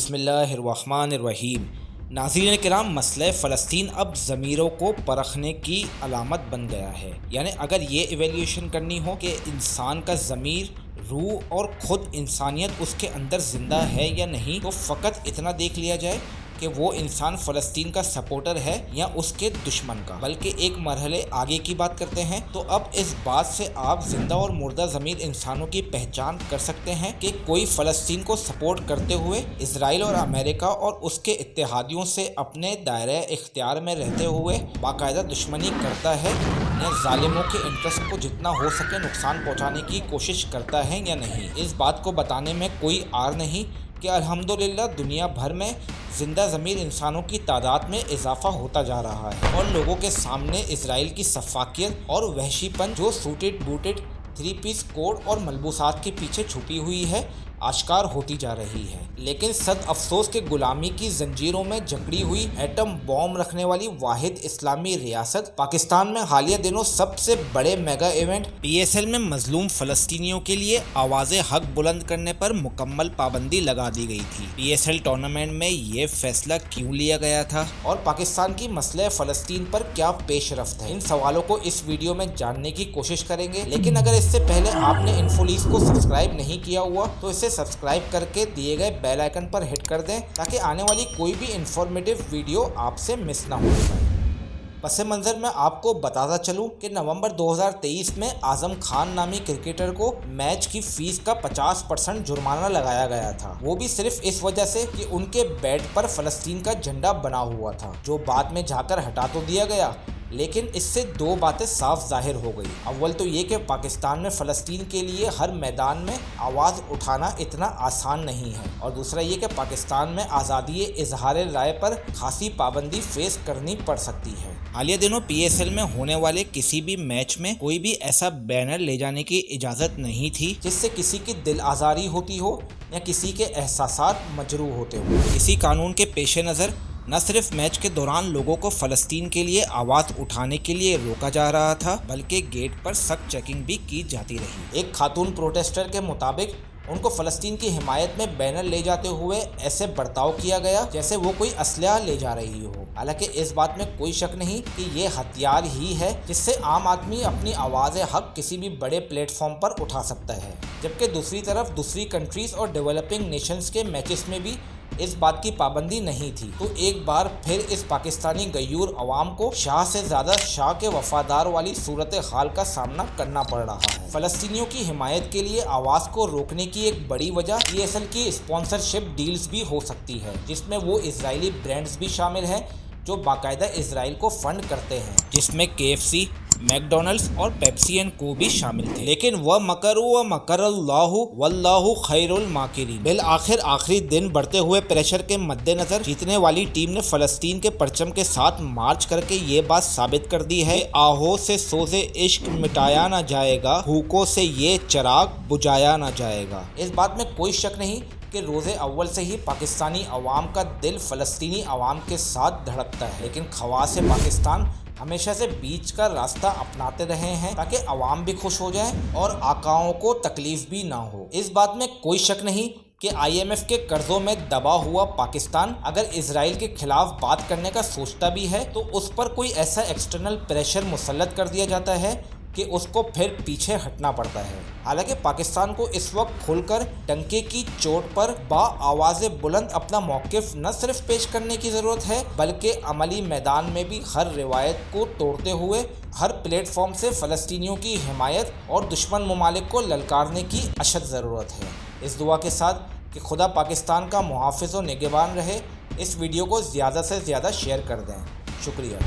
बिस्मिल्लाहिर्रहमानिर्रहीम। नाज़रीन किराम, मसला फ़लस्तीन अब ज़मीरों को परखने की अलामत बन गया है। यानी अगर ये इवेल्यूशन करनी हो कि इंसान का ज़मीर, रूह और ख़ुद इंसानियत उसके अंदर ज़िंदा है या नहीं, तो फ़कत इतना देख लिया जाए कि वो इंसान फ़लस्तीन का सपोर्टर है या उसके दुश्मन का। बल्कि एक मरहले आगे की बात करते हैं तो अब इस बात से आप जिंदा और मुर्दा ज़मीर इंसानों की पहचान कर सकते हैं कि कोई फ़लस्तीन को सपोर्ट करते हुए इसराइल और अमेरिका और उसके इत्तेहादियों से अपने दायरे इख्तियार में रहते हुए बाकायदा दुश्मनी करता है या जालिमों के इंटरेस्ट को जितना हो सके नुकसान पहुँचाने की कोशिश करता है या नहीं। इस बात को बताने में कोई आर नहीं कि अल्हम्दुलिल्लाह दुनिया भर में ज़िंदा ज़मीर इंसानों की तादाद में इजाफा होता जा रहा है और लोगों के सामने इसराइल की सफाकियत और वहशीपन जो सूटेड बूटेड 3 पीस कोड और मलबूसात के पीछे छुपी हुई है आश्कार होती जा रही है। लेकिन सद अफसोस के गुलामी की जंजीरों में जकड़ी हुई एटम बॉम्ब रखने वाली वाहिद इस्लामी रियासत पाकिस्तान में हालिया दिनों सबसे बड़े मेगा इवेंट PSL में मजलूम फ़लस्तीनियों के लिए आवाज़ हक बुलंद करने पर मुकम्मल पाबंदी लगा दी गई थी। PSL टूर्नामेंट में ये फैसला क्यों लिया गया था और पाकिस्तान की मसले फ़लस्तीन पर क्या पेशरफ्त है, इन सवालों को इस वीडियो में जानने की कोशिश करेंगे। लेकिन अगर इससे पहले आपने इन्फोलीज को सब्सक्राइब नहीं किया हुआ तो इसे सब्सक्राइब करके दिए गए बेल आइकन पर हिट कर दें ताकि आने वाली कोई भी इंफॉर्मेटिव वीडियो आपसे मिस ना हो पाए। पस मंज़र में आपको बताता चलूं कि नवंबर 2023 में आजम खान नामी क्रिकेटर को मैच की फीस का 50% जुर्माना लगाया गया था। वो भी सिर्फ इस वजह से कि उनके बैट पर फ़लस्तीन का झंडा बना हुआ था, जो बाद में जाकर हटा तो दिया गया। लेकिन इससे दो बातें साफ जाहिर हो गई। अव्वल तो ये कि पाकिस्तान में फ़लस्तीन के लिए हर मैदान में आवाज़ उठाना इतना आसान नहीं है, और दूसरा ये कि पाकिस्तान में आज़ादी इजहार राय पर खासी पाबंदी फेस करनी पड़ सकती है। हालिया दिनों PSL में होने वाले किसी भी मैच में कोई भी ऐसा बैनर ले जाने की इजाज़त नहीं थी जिससे किसी की दिल आज़ारी होती हो या किसी के एहसासात मजरूह होते हो। इसी कानून के पेश नज़र न सिर्फ मैच के दौरान लोगों को फ़लस्तीन के लिए आवाज़ उठाने के लिए रोका जा रहा था, बल्कि गेट पर सख्त चेकिंग भी की जाती रही। एक खातून प्रोटेस्टर के मुताबिक उनको फ़लस्तीन की हिमायत में बैनर ले जाते हुए ऐसे बर्ताव किया गया जैसे वो कोई असलहा ले जा रही हो। हालांकि इस बात में कोई शक नहीं कि ये हथियार ही है जिससे आम आदमी अपनी आवाज़ हक किसी भी बड़े प्लेटफॉर्म पर उठा सकता है। जबकि दूसरी तरफ दूसरी कंट्रीज़ और डेवलपिंग नेशंस के मैचेस में भी इस बात की पाबंदी नहीं थी। तो एक बार फिर इस पाकिस्तानी गयूर अवाम को शाह से ज़्यादा शाह के वफादार वाली सूरत हाल का सामना करना पड़ रहा है। फ़लस्तीनियों की हिमायत के लिए आवाज़ को रोकने की एक बड़ी वजह PSL की स्पॉन्सरशिप डील्स भी हो सकती है, जिसमें वो इजरायली ब्रांड्स भी शामिल हैं जो बाकायदा इसराइल को फंड करते हैं, जिसमें KFC, मैकडोनल्ड्स और पेप्सी एंड को भी शामिल थे। लेकिन वह मकरू व मकरल्लाहु वल्लाहु खैरुल माकिरीन। बिल आखिरी दिन बढ़ते हुए प्रेशर के मद्देनजर जीतने वाली टीम ने फ़लस्तीन के परचम के साथ मार्च करके ये बात साबित कर दी है, आहो से सोज़े इश्क मिटाया ना जाएगा, भूखों से ये चिराग बुझाया ना जाएगा। इस बात में कोई शक नहीं कि रोज़े अव्वल से ही पाकिस्तानी अवाम का दिल फ़लस्तीनी अवाम के साथ धड़कता है। लेकिन ख़वास पाकिस्तान हमेशा से बीच का रास्ता अपनाते रहे हैं ताकि अवाम भी खुश हो जाए और आकाओं को तकलीफ भी ना हो। इस बात में कोई शक नहीं कि IMF के कर्जों में दबा हुआ पाकिस्तान अगर इसराइल के खिलाफ बात करने का सोचता भी है तो उस पर कोई ऐसा एक्सटर्नल प्रेशर मुसल्लत कर दिया जाता है कि उसको फिर पीछे हटना पड़ता है। हालांकि पाकिस्तान को इस वक्त खुलकर डंके की चोट पर आवाज़ बुलंद अपना मौक़िफ़ न सिर्फ पेश करने की ज़रूरत है, बल्कि अमली मैदान में भी हर रिवायत को तोड़ते हुए हर प्लेटफॉर्म से फ़लस्तीनियों की हिमायत और दुश्मन ममालिक को ललकारने की अशद ज़रूरत है। इस दुआ के साथ कि खुदा पाकिस्तान का मुहाफ़िज़ व निगहबान रहे, इस वीडियो को ज़्यादा से ज़्यादा शेयर कर दें। शुक्रिया।